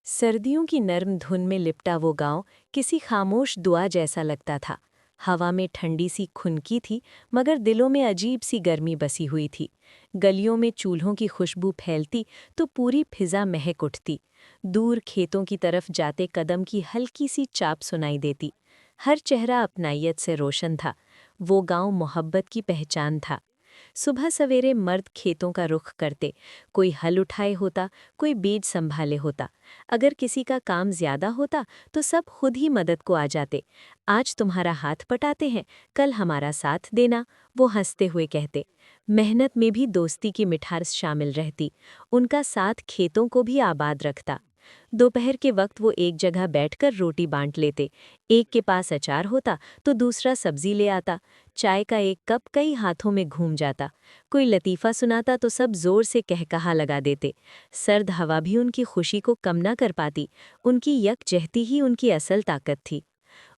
सर्दियों की नर्म धुन में लिपटा वो गांव किसी खामोश दुआ जैसा लगता था। हवा में ठंडी सी खुनकी थी, मगर दिलों में अजीब सी गर्मी बसी हुई थी। गलियों में चूल्हों की खुशबू फैलती तो पूरी फिजा महक उठती। दूर खेतों की तरफ जाते कदम की हल्की सी चाप सुनाई देती। हर चेहरा अपनायत से रोशन था। वो गांव मोहब्बत की पहचान था। सुबह सवेरे मर्द खेतों का रुख करते, कोई हल उठाए होता, कोई बीज संभाले होता। अगर किसी का काम ज्यादा होता तो सब खुद ही मदद को आ जाते। आज तुम्हारा हाथ पटाते हैं, कल हमारा साथ देना, वो हंसते हुए कहते। मेहनत में भी दोस्ती की मिठास शामिल रहती। उनका साथ खेतों को भी आबाद रखता। दोपहर के वक्त वो एक जगह बैठकर रोटी बांट लेते। एक के पास अचार होता तो दूसरा सब्जी ले आता। चाय का एक कप कई हाथों में घूम जाता। कोई लतीफ़ा सुनाता तो सब जोर से कहकहा लगा देते। सर्द हवा भी उनकी खुशी को कम न कर पाती। उनकी यकजहती ही उनकी असल ताकत थी।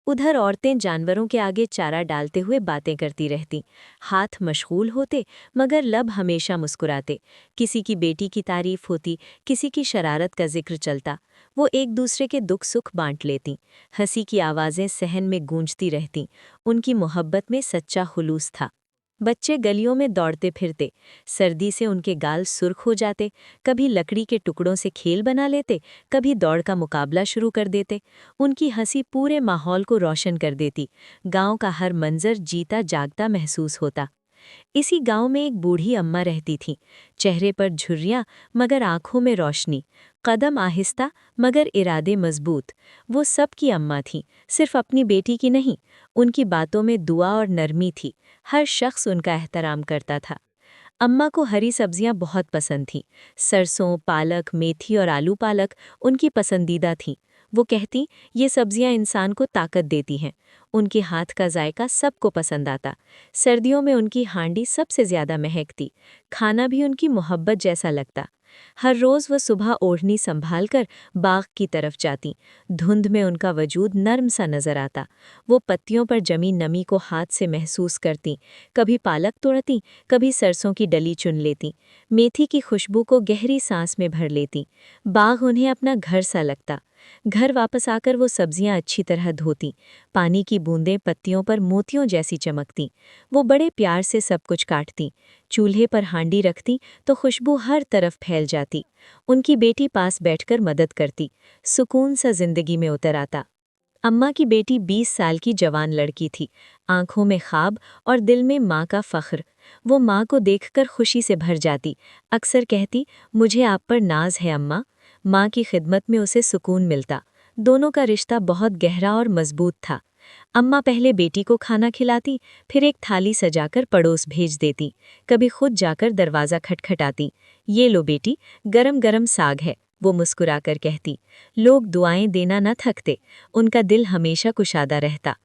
उधर औरतें जानवरों के आगे चारा डालते हुए बातें करती रहतीं। हाथ मशगूल होते, मगर लब हमेशा मुस्कुराते। किसी की बेटी की तारीफ होती, किसी की शरारत का जिक्र चलता। वो एक दूसरे के दुख सुख बांट लेतीं। हंसी की आवाज़ें सहन में गूंजती रहतीं। उनकी मोहब्बत में सच्चा खुलूस था। बच्चे गलियों में दौड़ते फिरते। सर्दी से उनके गाल सुर्ख हो जाते। कभी लकड़ी के टुकड़ों से खेल बना लेते, कभी दौड़ का मुकाबला शुरू कर देते। उनकी हंसी पूरे माहौल को रोशन कर देती। गांव का हर मंजर जीता जागता महसूस होता। इसी गांव में एक बूढ़ी अम्मा रहती थीं। चेहरे पर झुर्रियां, मगर आंखों में रोशनी। कदम आहिस्ता, मगर इरादे मजबूत। वो सबकी अम्मा थीं, सिर्फ अपनी बेटी की नहीं। उनकी बातों में दुआ और नरमी थी। हर शख्स उनका एहतराम करता था। अम्मा को हरी सब्जियां बहुत पसंद थीं। सरसों, पालक, मेथी और आलू पालक उनकी पसंदीदा थीं। वो कहती, ये सब्जियां इंसान को ताकत देती हैं। उनके हाथ का जायका सबको पसंद आता। सर्दियों में उनकी हांडी सबसे ज्यादा महकती। खाना भी उनकी मोहब्बत जैसा लगता। हर रोज़ वह सुबह ओढ़नी संभालकर बाग की तरफ जाती। धुंध में उनका वजूद नर्म सा नजर आता। वो पत्तियों पर जमी नमी को हाथ से महसूस करती। कभी पालक तोड़ती, कभी सरसों की डली चुन लेती। मेथी की खुशबू को गहरी सांस में भर लेती। बाग उन्हें अपना घर सा लगता। घर वापस आकर वो सब्जियां अच्छी तरह धोती। पानी की बूंदें पत्तियों पर मोतियों जैसी चमकती। वो बड़े प्यार से सब कुछ काटती। चूल्हे पर हांडी रखती तो खुशबू हर तरफ फैल जाती। उनकी बेटी पास बैठकर मदद करती। सुकून सा जिंदगी में उतर आता। अम्मा की बेटी 20 साल की जवान लड़की थी। आंखों में ख्वाब और दिल में माँ का फख्र। वो माँ को देखकर खुशी से भर जाती। अक्सर कहती, मुझे आप पर नाज है अम्मा। माँ की खिदमत में उसे सुकून मिलता। दोनों का रिश्ता बहुत गहरा और मजबूत था। अम्मा पहले बेटी को खाना खिलाती, फिर एक थाली सजाकर पड़ोस भेज देती। कभी खुद जाकर दरवाज़ा खटखटाती। ये लो बेटी, गरम गरम साग है, वो मुस्कुराकर कहती। लोग दुआएं देना न थकते। उनका दिल हमेशा कुशादा रहता।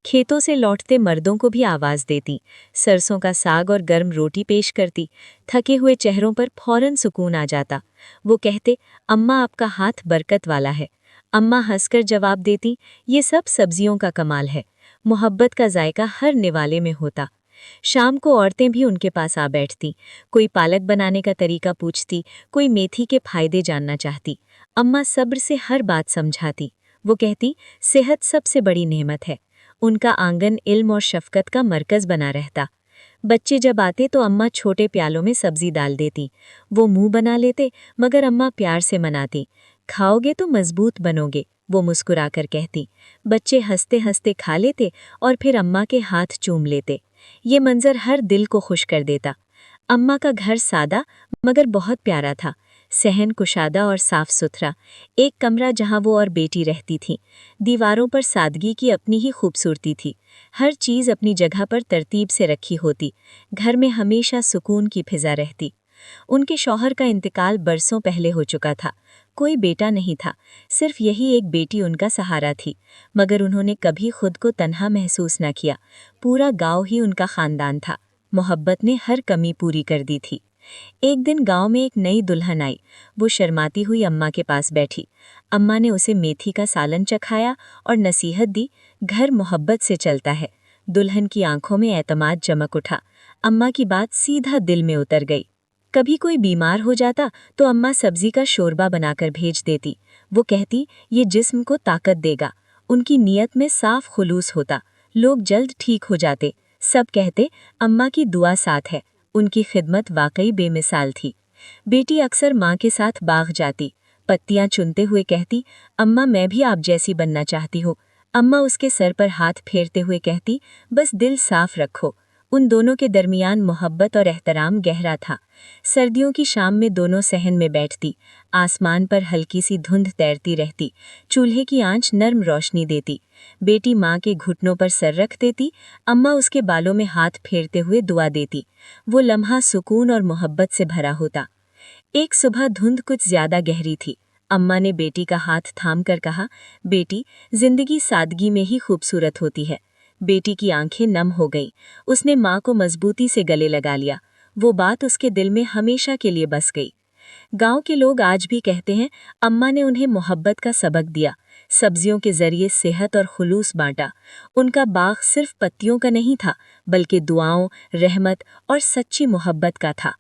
खेतों से लौटते मर्दों को भी आवाज़ देती। सरसों का साग और गर्म रोटी पेश करती। थके हुए चेहरों पर फौरन सुकून आ जाता। वो कहते, अम्मा आपका हाथ बरकत वाला है। अम्मा हंसकर जवाब देती, ये सब सब्जियों का कमाल है। मोहब्बत का जायका हर निवाले में होता। शाम को औरतें भी उनके पास आ बैठती। कोई पालक बनाने का तरीका पूछती, कोई मेथी के फायदे जानना चाहती। अम्मा सब्र से हर बात समझाती। वो कहती, सेहत सबसे बड़ी नेमत है। उनका आंगन इल्म और शफकत का मरकज बना रहता। बच्चे जब आते तो अम्मा छोटे प्यालों में सब्जी डाल देती। वो मुंह बना लेते, मगर अम्मा प्यार से मनाती। खाओगे तो मजबूत बनोगे, वो मुस्कुराकर कहती। बच्चे हंसते हंसते खा लेते और फिर अम्मा के हाथ चूम लेते। ये मंजर हर दिल को खुश कर देता। अम्मा का घर सादा मगर बहुत प्यारा था। सहन कुशादा और साफ सुथरा। एक कमरा जहां वो और बेटी रहती थी। दीवारों पर सादगी की अपनी ही खूबसूरती थी। हर चीज़ अपनी जगह पर तरतीब से रखी होती। घर में हमेशा सुकून की फिजा रहती। उनके शौहर का इंतकाल बरसों पहले हो चुका था। कोई बेटा नहीं था, सिर्फ यही एक बेटी उनका सहारा थी। मगर उन्होंने कभी खुद को तन्हा महसूस न किया। पूरा गांव ही उनका खानदान था। मोहब्बत ने हर कमी पूरी कर दी थी। एक दिन गांव में एक नई दुल्हन आई। वो शर्माती हुई अम्मा के पास बैठी। अम्मा ने उसे मेथी का सालन चखाया और नसीहत दी, घर मोहब्बत से चलता है। दुल्हन की आंखों में एतमाद चमक उठा। अम्मा की बात सीधा दिल में उतर गई। कभी कोई बीमार हो जाता तो अम्मा सब्जी का शोरबा बनाकर भेज देती। وہ کہتی یہ جسم کو طاقت دے گا۔ ان کی نیت میں صاف خلوص ہوتا، لوگ جلد ٹھیک ہو جاتے۔ سب کہتے اماں کی دعا ساتھ ہے۔ ان کی خدمت واقعی بے مثال تھی۔ بیٹی اکثر ماں کے ساتھ باغ جاتی، پتیاں چنتے ہوئے کہتی اماں میں بھی آپ جیسی بننا چاہتی ہوں۔ اماں اس کے سر پر ہاتھ پھیرتے ہوئے کہتی بس دل صاف رکھو۔ ان دونوں کے درمیان محبت اور احترام گہرا تھا۔ سردیوں کی شام میں دونوں صحن میں بیٹھتی، آسمان پر ہلکی سی دھند تیرتی رہتی، چولہے کی آنچ نرم روشنی دیتی۔ بیٹی ماں کے گھٹنوں پر سر رکھ دیتی، اماں اس کے بالوں میں ہاتھ پھیرتے ہوئے دعا دیتی۔ وہ لمحہ سکون اور محبت سے بھرا ہوتا۔ ایک صبح دھند کچھ زیادہ گہری تھی۔ اماں نے بیٹی کا ہاتھ تھام کر کہا بیٹی زندگی سادگی میں ہی خوبصورت ہوتی ہے۔ بیٹی کی آنکھیں نم ہو گئیں، اس نے ماں کو مضبوطی سے گلے لگا لیا۔ وہ بات اس کے دل میں ہمیشہ کے لیے بس گئی۔ گاؤں کے لوگ آج بھی کہتے ہیں اماں نے انہیں محبت کا سبق دیا، سبزیوں کے ذریعے صحت اور خلوص بانٹا۔ ان کا باغ صرف پتیوں کا نہیں تھا، بلکہ دعاؤں، رحمت اور سچی محبت کا تھا۔